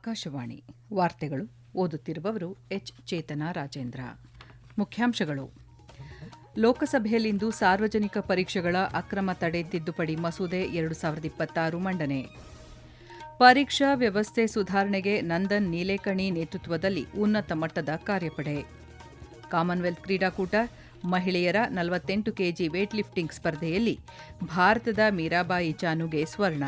ಆಕಾಶವಾಣಿ ವಾರ್ತೆಗಳು ಓದುತ್ತಿರುವವರು ಎಚ್ ಚೇತನ ರಾಜೇಂದ್ರ. ಮುಖ್ಯಾಂಶಗಳು: ಲೋಕಸಭೆಯಲ್ಲಿಂದು ಸಾರ್ವಜನಿಕ ಪರೀಕ್ಷೆಗಳ ಅಕ್ರಮ ತಡೆ ತಿದ್ದುಪಡಿ ಮಸೂದೆ 2026 ಮಂಡನೆ. ಪರೀಕ್ಷಾ ವ್ಯವಸ್ಥೆ ಸುಧಾರಣೆಗೆ ನಂದನ್ ನೀಲೇಕಣಿ ನೇತೃತ್ವದಲ್ಲಿ ಉನ್ನತ ಮಟ್ಟದ ಕಾರ್ಯಪಡೆ. ಕಾಮನ್ವೆಲ್ತ್ ಕ್ರೀಡಾಕೂಟ ಮಹಿಳೆಯರ 48 ಕೆಜಿ ವೇಟ್ ಲಿಫ್ಟಿಂಗ್ ಸ್ಪರ್ಧೆಯಲ್ಲಿ ಭಾರತದ ಮೀರಾಬಾಯಿ ಚಾನುಗೆ ಸ್ವರ್ಣ.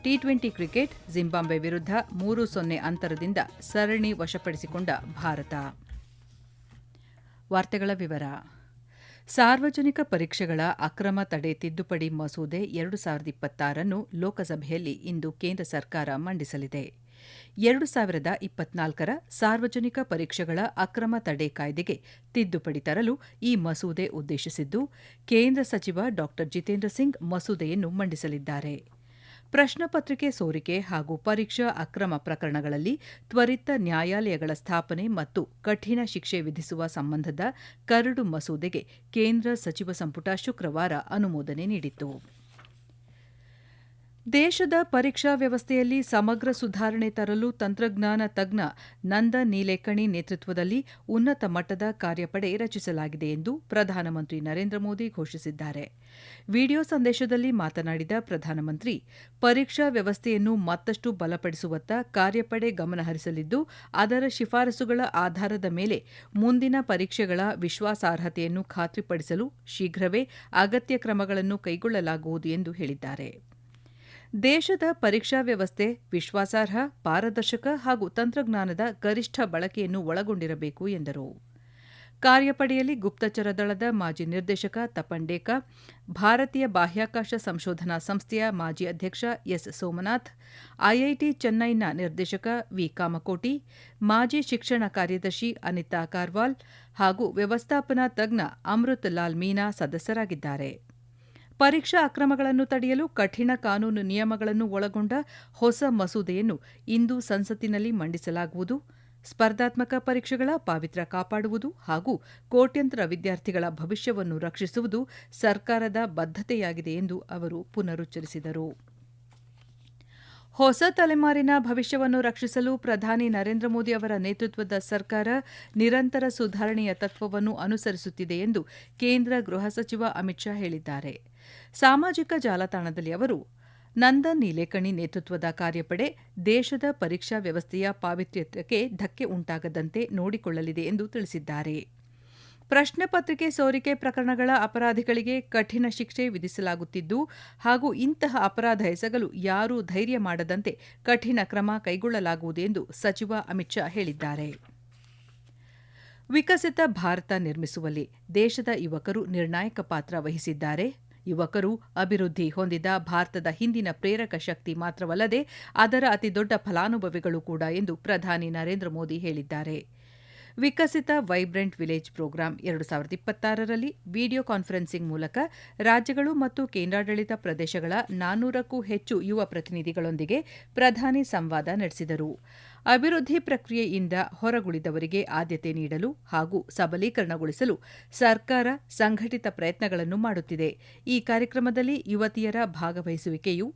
ಟಿ20 ಕ್ರಿಕೆಟ್ ಜಿಂಬಾಬ್ವೆ ವಿರುದ್ಧ 3-0 ಅಂತರದಿಂದ ಸರಣಿ ವಶಪಡಿಸಿಕೊಂಡ ಭಾರತ. ವಾರ್ತೆಗಳ ವಿವರ. ಸಾರ್ವಜನಿಕ ಪರೀಕ್ಷೆಗಳ ಅಕ್ರಮ ತಡೆ ತಿದ್ದುಪಡಿ ಮಸೂದೆ 2026 ಲೋಕಸಭೆಯಲ್ಲಿ ಇಂದು ಕೇಂದ್ರ ಸರ್ಕಾರ ಮಂಡಿಸಲಿದೆ. 2024ರ ಸಾರ್ವಜನಿಕ ಪರೀಕ್ಷೆಗಳ ಅಕ್ರಮ ತಡೆ ಕಾಯ್ದೆಗೆ ತಿದ್ದುಪಡಿ ತರಲು ಈ ಮಸೂದೆ ಉದ್ದೇಶಿಸಿದ್ದು, ಕೇಂದ್ರ ಸಚಿವ ಡಾ ಜಿತೇಂದ್ರ ಸಿಂಗ್ ಮಸೂದೆಯನ್ನು ಮಂಡಿಸಲಿದ್ದಾರೆ. ಪ್ರಶ್ನಪತ್ರಿಕೆ ಸೋರಿಕೆ ಹಾಗೂ ಪರೀಕ್ಷಾ ಅಕ್ರಮ ಪ್ರಕರಣಗಳಲ್ಲಿ ತ್ವರಿತ ನ್ಯಾಯಾಲಯಗಳ ಸ್ಥಾಪನೆ ಮತ್ತು ಕಠಿಣ ಶಿಕ್ಷೆ ವಿಧಿಸುವ ಸಂಬಂಧದ ಕರಡು ಮಸೂದೆಗೆ ಕೇಂದ್ರ ಸಚಿವ ಸಂಪುಟ ಶುಕ್ರವಾರ ಅನುಮೋದನೆ ನೀಡಿತು. ದೇಶದ ಪರೀಕ್ಷಾ ವ್ಯವಸ್ಥೆಯಲ್ಲಿ ಸಮಗ್ರ ಸುಧಾರಣೆ ತರಲು ತಂತ್ರಜ್ಞಾನ ತಜ್ಞ ನಂದನ್ ನೀಲೇಕಣಿ ನೇತೃತ್ವದಲ್ಲಿ ಉನ್ನತ ಮಟ್ಟದ ಕಾರ್ಯಪಡೆ ರಚಿಸಲಾಗಿದೆ ಎಂದು ಪ್ರಧಾನಮಂತ್ರಿ ನರೇಂದ್ರ ಮೋದಿ ಘೋಷಿಸಿದ್ದಾರೆ. ವಿಡಿಯೋ ಸಂದೇಶದಲ್ಲಿ ಮಾತನಾಡಿದ ಪ್ರಧಾನಮಂತ್ರಿ, ಪರೀಕ್ಷಾ ವ್ಯವಸ್ಥೆಯನ್ನು ಮತ್ತಷ್ಟು ಬಲಪಡಿಸುವತ್ತ ಕಾರ್ಯಪಡೆ ಗಮನಹರಿಸಲಿದ್ದು, ಅದರ ಶಿಫಾರಸುಗಳ ಆಧಾರದ ಮೇಲೆ ಮುಂದಿನ ಪರೀಕ್ಷೆಗಳ ವಿಶ್ವಾಸಾರ್ಹತೆಯನ್ನು ಖಾತ್ರಿಪಡಿಸಲು ಶೀಘ್ರವೇ ಅಗತ್ಯ ಕ್ರಮಗಳನ್ನು ಕೈಗೊಳ್ಳಲಾಗುವುದು ಎಂದು ಹೇಳಿದ್ದಾರೆ. ದೇಶದ ಪರೀಕ್ಷಾ ವ್ಯವಸ್ಥೆ ವಿಶ್ವಾಸಾರ್ಹ, ಪಾರದರ್ಶಕ ಹಾಗೂ ತಂತ್ರಜ್ಞಾನದ ಗರಿಷ್ಠ ಬಳಕೆಯನ್ನು ಒಳಗೊಂಡಿರಬೇಕು ಎಂದರು. ಕಾರ್ಯಪಡೆಯಲ್ಲಿ ಗುಪ್ತಚರ ದಳದ ಮಾಜಿ ನಿರ್ದೇಶಕ ತಪನ್ ಡೇಕಾ, ಭಾರತೀಯ ಬಾಹ್ಯಾಕಾಶ ಸಂಶೋಧನಾ ಸಂಸ್ಥೆಯ ಮಾಜಿ ಅಧ್ಯಕ್ಷ ಎಸ್ ಸೋಮನಾಥ್, ಐಐಟಿ ಚೆನ್ನೈನ ನಿರ್ದೇಶಕ ವಿ ಕಾಮಕೋಟಿ, ಮಾಜಿ ಶಿಕ್ಷಣ ಕಾರ್ಯದರ್ಶಿ ಅನಿತಾ ಕಾರ್ವಾಲ್ ಹಾಗೂ ವ್ಯವಸ್ಥಾಪನಾ ತಜ್ಞ ಅಮೃತ್ ಲಾಲ್ ಮೀನಾ ಸದಸ್ಯರಾಗಿದ್ದಾರೆ. ಪರೀಕ್ಷಾ ಅಕ್ರಮಗಳನ್ನು ತಡೆಯಲು ಕಠಿಣ ಕಾನೂನು ನಿಯಮಗಳನ್ನು ಒಳಗೊಂಡ ಹೊಸ ಮಸೂದೆಯನ್ನು ಇಂದು ಸಂಸತ್ತಿನಲ್ಲಿ ಮಂಡಿಸಲಾಗುವುದು. ಸ್ಪರ್ಧಾತ್ಮಕ ಪರೀಕ್ಷೆಗಳ ಪಾವಿತ್ರ್ಯ ಕಾಪಾಡುವುದು ಹಾಗೂ ಕೋಟ್ಯಂತರ ವಿದ್ಯಾರ್ಥಿಗಳ ಭವಿಷ್ಯವನ್ನು ರಕ್ಷಿಸುವುದು ಸರ್ಕಾರದ ಬದ್ಧತೆಯಾಗಿದೆ ಎಂದು ಅವರು ಪುನರುಚ್ಚರಿಸಿದರು. ಹೊಸ ತಲೆಮಾರಿನ ಭವಿಷ್ಯವನ್ನು ರಕ್ಷಿಸಲು ಪ್ರಧಾನಿ ನರೇಂದ್ರ ಮೋದಿ ಅವರ ನೇತೃತ್ವದ ಸರ್ಕಾರ ನಿರಂತರ ಸುಧಾರಣೆಯ ತತ್ವವನ್ನು ಅನುಸರಿಸುತ್ತಿದೆ ಎಂದು ಕೇಂದ್ರ ಗೃಹ ಸಚಿವ ಅಮಿತ್ ಶಾ ಹೇಳಿದ್ದಾರೆ. ಸಾಮಾಜಿಕ ಜಾಲತಾಣದಲ್ಲಿ ಅವರು, ನಂದನ್ ನೀಲೇಕಣಿ ನೇತೃತ್ವದ ಕಾರ್ಯಪಡೆ ದೇಶದ ಪರೀಕ್ಷಾ ವ್ಯವಸ್ಥೆಯ ಪಾವಿತ್ರ್ಯಕ್ಕೆ ಧಕ್ಕೆ ಉಂಟಾಗದಂತೆ ನೋಡಿಕೊಳ್ಳಲಿದೆ ಎಂದು ತಿಳಿಸಿದ್ದಾರೆ. ಪ್ರಶ್ನೆ ಪತ್ರಿಕೆ ಸೋರಿಕೆ ಪ್ರಕರಣಗಳ ಅಪರಾಧಿಗಳಿಗೆ ಕಠಿಣ ಶಿಕ್ಷೆ ವಿಧಿಸಲಾಗುತ್ತಿದ್ದು ಹಾಗೂ ಇಂತಹ ಅಪರಾಧ ಎಸಗಲು ಯಾರೂ ಧೈರ್ಯ ಮಾಡದಂತೆ ಕಠಿಣ ಕ್ರಮ ಕೈಗೊಳ್ಳಲಾಗುವುದು ಎಂದು ಸಚಿವ ಅಮಿತ್ ಶಾ ಹೇಳಿದ್ದಾರೆ. ವಿಕಸಿತ ಭಾರತ ನಿರ್ಮಿಸುವಲ್ಲಿ ದೇಶದ ಯುವಕರು ನಿರ್ಣಾಯಕ ಪಾತ್ರ ವಹಿಸಿದ್ದಾರೆ. ಯುವಕರು ಅಭಿವೃದ್ಧಿ ಹೊಂದಿದ ಭಾರತದ ಹಿಂದಿನ ಪ್ರೇರಕ ಶಕ್ತಿ ಮಾತ್ರವಲ್ಲದೆ ಅದರ ಅತಿದೊಡ್ಡ ಫಲಾನುಭವಿಗಳು ಕೂಡ ಎಂದು ಪ್ರಧಾನಿ ನರೇಂದ್ರ ಮೋದಿ ಹೇಳಿದ್ದಾರೆ. ವಿಕಸಿತ ವೈಬ್ರೆಂಟ್ ವಿಲೇಜ್ ಪ್ರೋಗ್ರಾಂ 2026ರಲ್ಲಿ ವಿಡಿಯೋ ಕಾನ್ಫರೆನ್ಸಿಂಗ್ ಮೂಲಕ ರಾಜ್ಯಗಳು ಮತ್ತು ಕೇಂದ್ರಾಡಳಿತ ಪ್ರದೇಶಗಳ 400ಕ್ಕೂ ಹೆಚ್ಚು ಯುವ ಪ್ರತಿನಿಧಿಗಳೊಂದಿಗೆ ಪ್ರಧಾನಿ ಸಂವಾದ ನಡೆಸಿದರು. ಅಭಿವೃದ್ಧಿ ಪ್ರಕ್ರಿಯೆಯಿಂದ ಹೊರಗುಳಿದವರಿಗೆ ಆದ್ಯತೆ ನೀಡಲು ಹಾಗೂ ಸಬಲೀಕರಣಗೊಳಿಸಲು ಸರ್ಕಾರ ಸಂಘಟಿತ ಪ್ರಯತ್ನಗಳನ್ನು ಮಾಡುತ್ತಿದೆ. ಈ ಕಾರ್ಯಕ್ರಮದಲ್ಲಿ ಯುವತಿಯರ ಭಾಗವಹಿಸುವಿಕೆಯು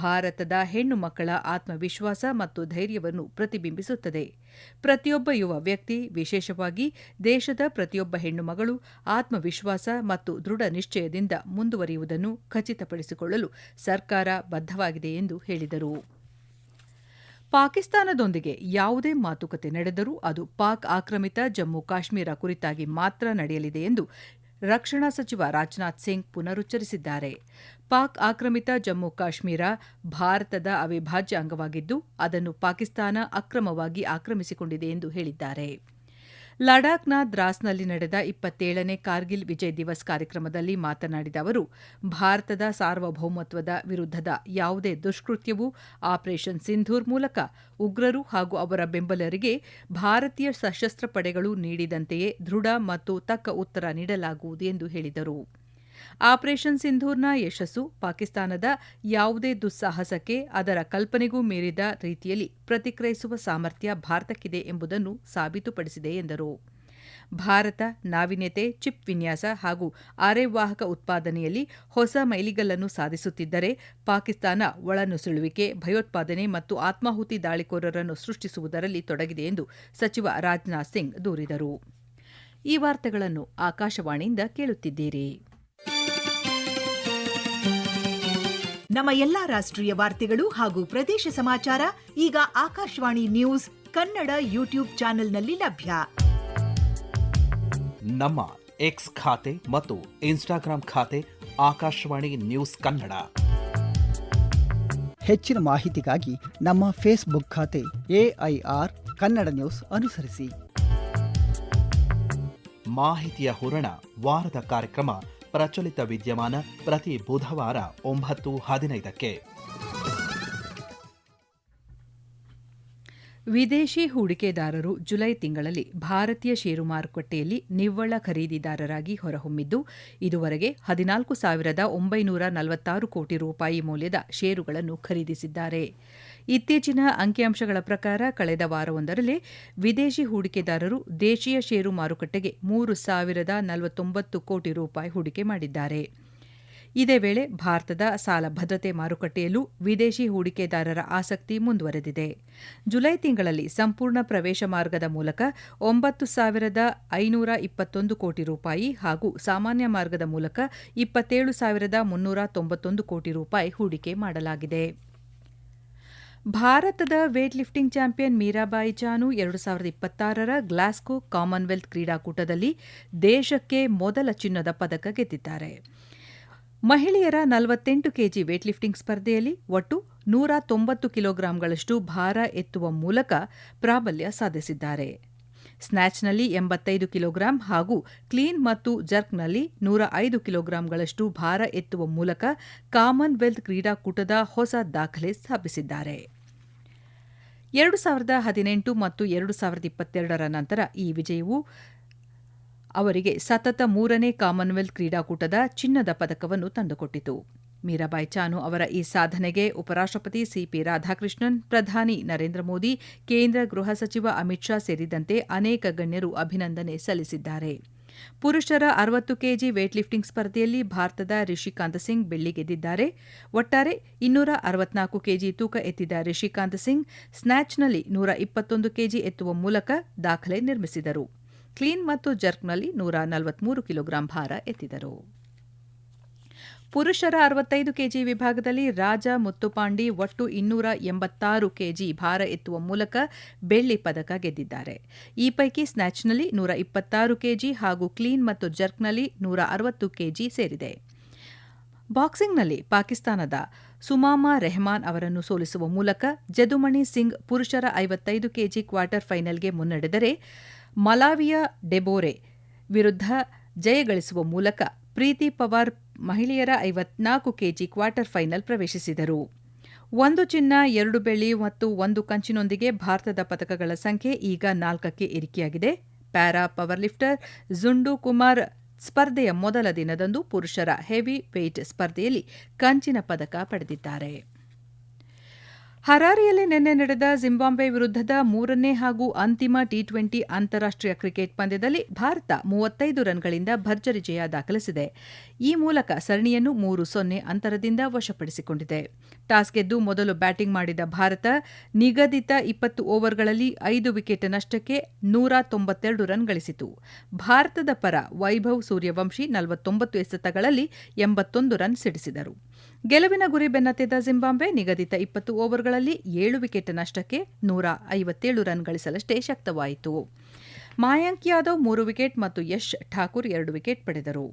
ಭಾರತದ ಹೆಣ್ಣು ಮಕ್ಕಳ ಆತ್ಮವಿಶ್ವಾಸ ಮತ್ತು ಧೈರ್ಯವನ್ನು ಪ್ರತಿಬಿಂಬಿಸುತ್ತದೆ. ಪ್ರತಿಯೊಬ್ಬ ಯುವ ವ್ಯಕ್ತಿ, ವಿಶೇಷವಾಗಿ ದೇಶದ ಪ್ರತಿಯೊಬ್ಬ ಹೆಣ್ಣು ಮಗಳು ಆತ್ಮವಿಶ್ವಾಸ ಮತ್ತು ದೃಢ ನಿಶ್ಚಯದಿಂದ ಮುಂದುವರಿಯುವುದನ್ನು ಖಚಿತಪಡಿಸಿಕೊಳ್ಳಲು ಸರ್ಕಾರ ಬದ್ಧವಾಗಿದೆ ಎಂದು ಹೇಳಿದರು. ಪಾಕಿಸ್ತಾನದೊಂದಿಗೆ ಯಾವುದೇ ಮಾತುಕತೆ ನಡೆದರೂ ಅದು ಪಾಕ್ ಆಕ್ರಮಿತ ಜಮ್ಮು ಕಾಶ್ಮೀರ ಕುರಿತಾಗಿ ಮಾತ್ರ ನಡೆಯಲಿದೆ ಎಂದು ರಕ್ಷಣಾ ಸಚಿವ ರಾಜನಾಥ್ ಸಿಂಗ್ ಪುನರುಚ್ಚರಿಸಿದ್ದಾರೆ. ಪಾಕ್ ಆಕ್ರಮಿತ ಜಮ್ಮು ಕಾಶ್ಮೀರ ಭಾರತದ ಅವಿಭಾಜ್ಯ ಅಂಗವಾಗಿದ್ದು, ಅದನ್ನು ಪಾಕಿಸ್ತಾನ ಅಕ್ರಮವಾಗಿ ಆಕ್ರಮಿಸಿಕೊಂಡಿದೆ ಎಂದು ಹೇಳಿದ್ದಾರೆ. ಲಡಾಖ್ನ ದ್ರಾಸ್ನಲ್ಲಿ ನಡೆದ 27ನೇ ಕಾರ್ಗಿಲ್ ವಿಜಯ್ ದಿವಸ್ ಕಾರ್ಯಕ್ರಮದಲ್ಲಿ ಮಾತನಾಡಿದ ಅವರು, ಭಾರತದ ಸಾರ್ವಭೌಮತ್ವದ ವಿರುದ್ಧದ ಯಾವುದೇ ದುಷ್ಕೃತ್ಯವೂ ಆಪರೇಷನ್ ಸಿಂಧೂರ್ ಮೂಲಕ ಉಗ್ರರು ಹಾಗೂ ಅವರ ಬೆಂಬಲರಿಗೆ ಭಾರತೀಯ ಸಶಸ್ತ್ರ ಪಡೆಗಳು ನೀಡಿದಂತೆಯೇ ದೃಢ ಮತ್ತು ತಕ್ಕ ಉತ್ತರ ನೀಡಲಾಗುವುದು ಎಂದು ಹೇಳಿದರು. ಆಪರೇಷನ್ ಸಿಂಧೂರ್ನ ಯಶಸ್ಸು ಪಾಕಿಸ್ತಾನದ ಯಾವುದೇ ದುಸ್ಸಾಹಸಕ್ಕೆ ಅದರ ಕಲ್ಪನೆಗೂ ಮೀರಿದ ರೀತಿಯಲ್ಲಿ ಪ್ರತಿಕ್ರಿಯಿಸುವ ಸಾಮರ್ಥ್ಯ ಭಾರತಕ್ಕಿದೆ ಎಂಬುದನ್ನು ಸಾಬೀತುಪಡಿಸಿದೆ ಎಂದರು. ಭಾರತ ನಾವೀನ್ಯತೆ, ಚಿಪ್ ವಿನ್ಯಾಸ ಹಾಗೂ ಅರೆವಾಹಕ ಉತ್ಪಾದನೆಯಲ್ಲಿ ಹೊಸ ಮೈಲಿಗಲ್ಲನ್ನು ಸಾಧಿಸುತ್ತಿದ್ದರೆ ಪಾಕಿಸ್ತಾನ ಒಳನುಸುಳುವಿಕೆ, ಭಯೋತ್ಪಾದನೆ ಮತ್ತು ಆತ್ಮಾಹುತಿ ದಾಳಿಕೋರರನ್ನು ಸೃಷ್ಟಿಸುವುದರಲ್ಲಿ ತೊಡಗಿದೆ ಎಂದು ಸಚಿವ ರಾಜನಾಥ್ ಸಿಂಗ್ ದೂರಿದರು. ಈ ವಾರ್ತೆಗಳನ್ನು ಆಕಾಶವಾಣಿಯಿಂದ ಕೇಳುತ್ತಿದ್ದೀರಿ. ನಮ್ಮ ಎಲ್ಲಾ ರಾಷ್ಟ್ರೀಯ ವಾರ್ತೆಗಳು ಹಾಗೂ ಪ್ರದೇಶ ಸಮಾಚಾರ ಈಗ ಆಕಾಶವಾಣಿ ನ್ಯೂಸ್ ಕನ್ನಡ ಯೂಟ್ಯೂಬ್ ಚಾನೆಲ್ನಲ್ಲಿ ಲಭ್ಯ. ನಮ್ಮ ಎಕ್ಸ್ ಖಾತೆ ಮತ್ತು ಇನ್ಸ್ಟಾಗ್ರಾಂ ಖಾತೆ ಆಕಾಶವಾಣಿ ನ್ಯೂಸ್ ಕನ್ನಡ. ಹೆಚ್ಚಿನ ಮಾಹಿತಿಗಾಗಿ ನಮ್ಮ ಫೇಸ್ಬುಕ್ ಖಾತೆ AIR ಕನ್ನಡ ನ್ಯೂಸ್ ಅನುಸರಿಸಿ. ಮಾಹಿತಿಯ ಹೂರಣ ವಾರದ ಕಾರ್ಯಕ್ರಮ ಪ್ರಚಲಿತ ವಿದ್ಯಮಾನ ಪ್ರತಿ ಬುಧವಾರ 9:15ಕ್ಕೆ. ವಿದೇಶಿ ಹೂಡಿಕೆದಾರರು ಜುಲೈ ತಿಂಗಳಲ್ಲಿ ಭಾರತೀಯ ಷೇರು ಮಾರುಕಟ್ಟೆಯಲ್ಲಿ ನಿವ್ವಳ ಖರೀದಿದಾರರಾಗಿ ಹೊರಹೊಮ್ಮಿದ್ದು, ಇದುವರೆಗೆ 14,946 ಕೋಟಿ ರೂಪಾಯಿ ಮೌಲ್ಯದ ಷೇರುಗಳನ್ನು ಖರೀದಿಸಿದ್ದಾರೆ. ಇತ್ತೀಚಿನ ಅಂಕಿಅಂಶಗಳ ಪ್ರಕಾರ ಕಳೆದ ವಾರವೊಂದರಲ್ಲೇ ವಿದೇಶಿ ಹೂಡಿಕೆದಾರರು ದೇಶೀಯ ಷೇರು ಮಾರುಕಟ್ಟೆಗೆ 3,049 ಕೋಟಿ ರೂಪಾಯಿ ಹೂಡಿಕೆ ಮಾಡಿದ್ದಾರೆ. ಇದೇ ವೇಳೆ ಭಾರತದ ಸಾಲ ಭದ್ರತೆ ಮಾರುಕಟ್ಟೆಯಲ್ಲೂ ವಿದೇಶಿ ಹೂಡಿಕೆದಾರರ ಆಸಕ್ತಿ ಮುಂದುವರೆದಿದೆ. ಜುಲೈ ತಿಂಗಳಲ್ಲಿ ಸಂಪೂರ್ಣ ಪ್ರವೇಶ ಮಾರ್ಗದ ಮೂಲಕ 9,521 ಕೋಟಿ ರೂಪಾಯಿ ಹಾಗೂ ಸಾಮಾನ್ಯ ಮಾರ್ಗದ ಮೂಲಕ 27,391 ಕೋಟಿ ರೂಪಾಯಿ ಹೂಡಿಕೆ ಮಾಡಲಾಗಿದೆ. ಭಾರತದ weight lifting champion Mirabai Chanu 2026ರ ಗ್ಲಾಸ್ಗೋ ಕಾಮನ್ವೆಲ್ತ್ ಕ್ರೀಡಾಕೂಟದಲ್ಲಿ ದೇಶಕ್ಕೆ ಮೊದಲ ಚಿನ್ನದ ಪದಕ ಗೆದ್ದಿದ್ದಾರೆ. ಮಹಿಳೆಯರ 48 ಕೆಜಿ ವೇಟ್ ಲಿಫ್ಟಿಂಗ್ ಸ್ಪರ್ಧೆಯಲ್ಲಿ ಒಟ್ಟು 190 ಕಿಲೋಗ್ರಾಂಗಳಷ್ಟು ಭಾರ ಎತ್ತುವ ಮೂಲಕ ಪ್ರಾಬಲ್ಯ ಸಾಧಿಸಿದ್ದಾರೆ. ಸ್ನ್ಯಾಚ್ನಲ್ಲಿ 85 ಕಿಲೋಗ್ರಾಂ ಹಾಗೂ ಕ್ಲೀನ್ ಮತ್ತು ಜರ್ಕ್ನಲ್ಲಿ 105 ಕಿಲೋಗ್ರಾಂಗಳಷ್ಟು ಭಾರ ಎತ್ತುವ ಮೂಲಕ ಕಾಮನ್ವೆಲ್ತ್ ಕ್ರೀಡಾಕೂಟದ ಹೊಸ ದಾಖಲೆ ಸ್ಥಾಪಿಸಿದ್ದಾರೆ. 2018 ಮತ್ತು 2022ರ ನಂತರ ಈ ವಿಜಯವು ಅವರಿಗೆ ಸತತ 3ನೇ ಕಾಮನ್ವೆಲ್ತ್ ಕ್ರೀಡಾಕೂಟದ ಚಿನ್ನದ ಪದಕವನ್ನು ತಂದುಕೊಟ್ಟಿತು. ಮೀರಾಬಾಯಿ ಚಾನು ಅವರ ಈ ಸಾಧನೆಗೆ ಉಪರಾಷ್ಟ್ರಪತಿ ಸಿಪಿ ರಾಧಾಕೃಷ್ಣನ್, ಪ್ರಧಾನಿ ನರೇಂದ್ರ ಮೋದಿ, ಕೇಂದ್ರ ಗೃಹ ಸಚಿವ ಅಮಿತ್ ಶಾ ಸೇರಿದಂತೆ ಅನೇಕ ಗಣ್ಯರು ಅಭಿನಂದನೆ ಸಲ್ಲಿಸಿದ್ದಾರೆ. ಪುರುಷರ 60 ಕೆಜಿ ವೇಟ್ ಲಿಫ್ಟಿಂಗ್ ಸ್ಪರ್ಧೆಯಲ್ಲಿ ಭಾರತದ ರಿಷಿಕಾಂತ್ ಸಿಂಗ್ ಬೆಳ್ಳಿ ಗೆದ್ದಿದ್ದಾರೆ. ಒಟ್ಟಾರೆ 264 ಕೆಜಿ ತೂಕ ಎತ್ತಿದ ರಿಷಿಕಾಂತ್ ಸಿಂಗ್ ಸ್ನ್ಯಾಚ್ನಲ್ಲಿ 121 ಕೆಜಿ ಎತ್ತುವ ಮೂಲಕ ದಾಖಲೆ ನಿರ್ಮಿಸಿದರು. ಕ್ಲೀನ್ ಮತ್ತು ಜರ್ಕ್ನಲ್ಲಿ 143 ಕಿಲೋಗ್ರಾಂ ಭಾರ ಎತ್ತಿದರು. ಪುರುಷರ 65 ಕೆಜಿ ವಿಭಾಗದಲ್ಲಿ ರಾಜ ಮುತ್ತುಪಾಂಡಿ ಒಟ್ಟು 286 ಕೆಜಿ ಭಾರ ಎತ್ತುವ ಮೂಲಕ ಬೆಳ್ಳಿ ಪದಕ ಗೆದ್ದಿದ್ದಾರೆ. ಈ ಪೈಕಿ ಸ್ನ್ಯಾಚ್ನಲ್ಲಿ 126 ಕೆಜಿ ಹಾಗೂ ಕ್ಲೀನ್ ಮತ್ತು ಜರ್ಕ್ನಲ್ಲಿ 160 ಕೆಜಿ ಸೇರಿದೆ. ಬಾಕ್ಸಿಂಗ್ನಲ್ಲಿ ಪಾಕಿಸ್ತಾನದ ಸುಮಾಮಾ ರೆಹಮಾನ್ ಅವರನ್ನು ಸೋಲಿಸುವ ಮೂಲಕ ಜದುಮಣಿ ಸಿಂಗ್ ಪುರುಷರ 55 ಕೆಜಿ ಕ್ವಾರ್ಟರ್ ಫೈನಲ್ಗೆ ಮುನ್ನಡೆದರೆ, ಮಲಾವಿಯ ಡೆಬೋರೆ ವಿರುದ್ಧ ಜಯಗಳಿಸುವ ಮೂಲಕ ಪ್ರೀತಿ ಪವಾರ್ ಮಹಿಳೆಯರ 54 ಕೆಜಿ ಕ್ವಾರ್ಟರ್ ಫೈನಲ್ ಪ್ರವೇಶಿಸಿದರು. 1 ಚಿನ್ನ, 2 ಬೆಳ್ಳಿ ಮತ್ತು 1 ಕಂಚಿನೊಂದಿಗೆ ಭಾರತದ ಪದಕಗಳ ಸಂಖ್ಯೆ ಈಗ 4ಕ್ಕೆ ಏರಿಕೆಯಾಗಿದೆ. ಪ್ಯಾರಾ ಪವರ್ ಲಿಫ್ಟರ್ ಜುಂಡು ಕುಮಾರ್ ಸ್ಪರ್ಧೆಯ ಮೊದಲ ದಿನದಂದು ಪುರುಷರ ಹೆವಿ ವೇಟ್ ಸ್ಪರ್ಧೆಯಲ್ಲಿ ಕಂಚಿನ ಪದಕ ಪಡೆದಿದ್ದಾರೆ. ಹರಾರಿಯಲ್ಲಿ ನಿನ್ನೆ ನಡೆದ ಜಿಂಬಾಬ್ವೆ ವಿರುದ್ಧದ 3ನೇ ಹಾಗೂ ಅಂತಿಮ ಟಿ20 ಅಂತಾರಾಷ್ಟ್ರೀಯ ಕ್ರಿಕೆಟ್ ಪಂದ್ಯದಲ್ಲಿ ಭಾರತ 35 ರನ್ಗಳಿಂದ ಭರ್ಜರಿ ಜಯ ದಾಖಲಿಸಿದೆ. ಈ ಮೂಲಕ ಸರಣಿಯನ್ನು 3-0 ಅಂತರದಿಂದ ವಶಪಡಿಸಿಕೊಂಡಿದೆ. ಟಾಸ್ ಗೆದ್ದು ಮೊದಲು ಬ್ಯಾಟಿಂಗ್ ಮಾಡಿದ ಭಾರತ ನಿಗದಿತ 20 ಓವರ್ಗಳಲ್ಲಿ 5 ವಿಕೆಟ್ ನಷ್ಟಕ್ಕೆ 192 ರನ್ ಗಳಿಸಿತು. ಭಾರತದ ಪರ ವೈಭವ್ ಸೂರ್ಯವಂಶಿ 49 ಎಸೆತಗಳಲ್ಲಿ 81 ರನ್ ಸಿಡಿಸಿದರು. ಗೆಲುವಿನ ಗುರಿ ಬೆನ್ನತ್ತಿದ್ದ ಜಿಂಬಾಬ್ವೆ ನಿಗದಿತ 20 ಓವರ್ಗಳಲ್ಲಿ 7 ವಿಕೆಟ್ ನಷ್ಟಕ್ಕೆ 157 ರನ್ ಗಳಿಸಲಷ್ಟೇ ಶಕ್ತವಾಯಿತು. ಮಾಯಾಂಕ್ ಯಾದವ್ 3 ವಿಕೆಟ್ ಮತ್ತು ಯಶ್ ಠಾಕೂರ್ 2 ವಿಕೆಟ್ ಪಡೆದರು.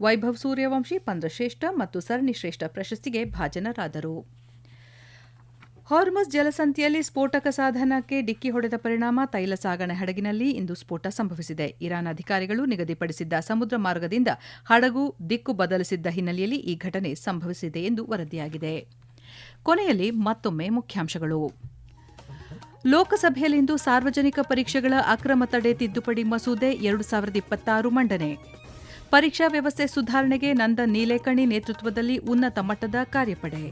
ವೈಭವ್ ಸೂರ್ಯವಂಶಿ ಪಂದ್ಯಶ್ರೇಷ್ಠ ಮತ್ತು ಸರಣಿ ಶ್ರೇಷ್ಠ ಪ್ರಶಸ್ತಿಗೆ ಭಾಜನರಾದರು. ಹಾರ್ಮುಜ್ ಜಲಸಂಧಿಯಲ್ಲಿ ಸ್ಫೋಟಕ ಸಾಧನಕ್ಕೆ ಡಿಕ್ಕಿ ಹೊಡೆದ ಪರಿಣಾಮ ತೈಲ ಸಾಗಣೆ ಹಡಗಿನಲ್ಲಿ ಇಂದು ಸ್ಫೋಟ ಸಂಭವಿಸಿದೆ. ಇರಾನ್ ಅಧಿಕಾರಿಗಳು ನಿಗದಿಪಡಿಸಿದ್ದ ಸಮುದ್ರ ಮಾರ್ಗದಿಂದ ಹಡಗು ದಿಕ್ಕು ಬದಲಿಸಿದ್ದ ಹಿನ್ನೆಲೆಯಲ್ಲಿ ಈ ಘಟನೆ ಸಂಭವಿಸಿದೆ ಎಂದು ವರದಿಯಾಗಿದೆ. ಕೊನೆಯಲ್ಲಿ ಮತ್ತೊಮ್ಮೆ ಮುಖ್ಯಾಂಶಗಳು. ಲೋಕಸಭೆಯಲ್ಲಿಂದು ಸಾರ್ವಜನಿಕ ಪರೀಕ್ಷೆಗಳ ಅಕ್ರಮ ತಡೆ ತಿದ್ದುಪಡಿ ಮಸೂದೆ 2026 ಮಂಡನೆ. ಪರೀಕ್ಷಾ ವ್ಯವಸ್ಥೆ ಸುಧಾರಣೆಗೆ ನಂದನ್ ನೀಲೇಕಣಿ ನೇತೃತ್ವದಲ್ಲಿ ಉನ್ನತ ಮಟ್ಟದ ಕಾರ್ಯಪಡೆ.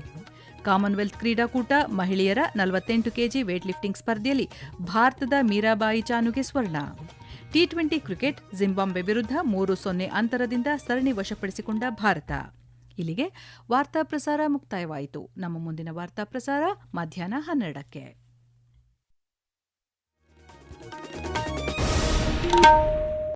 ಕಾಮನ್ವೆಲ್ತ್ ಕ್ರೀಡಾಕೂಟ ಮಹಿಳೆಯರ 48 ಕೆಜಿ ವೇಟ್ ಲಿಫ್ಟಿಂಗ್ ಸ್ಪರ್ಧೆಯಲ್ಲಿ ಭಾರತದ ಮೀರಾಬಾಯಿ ಚಾನುಗೆ ಸ್ವರ್ಣ. ಟಿ20 ಕ್ರಿಕೆಟ್ ಜಿಂಬಾಬ್ವೆ ವಿರುದ್ಧ 3-0 ಅಂತರದಿಂದ ಸರಣಿ ವಶಪಡಿಸಿಕೊಂಡ ಭಾರತ. ಇಲ್ಲಿಗೆ ವಾರ್ತಾ ಪ್ರಸಾರ ಮುಕ್ತಾಯವಾಯಿತು. ನಮ್ಮ ಮುಂದಿನ ವಾರ್ತಾ ಪ್ರಸಾರ ಮಧ್ಯಾಹ್ನ 12ಕ್ಕೆ.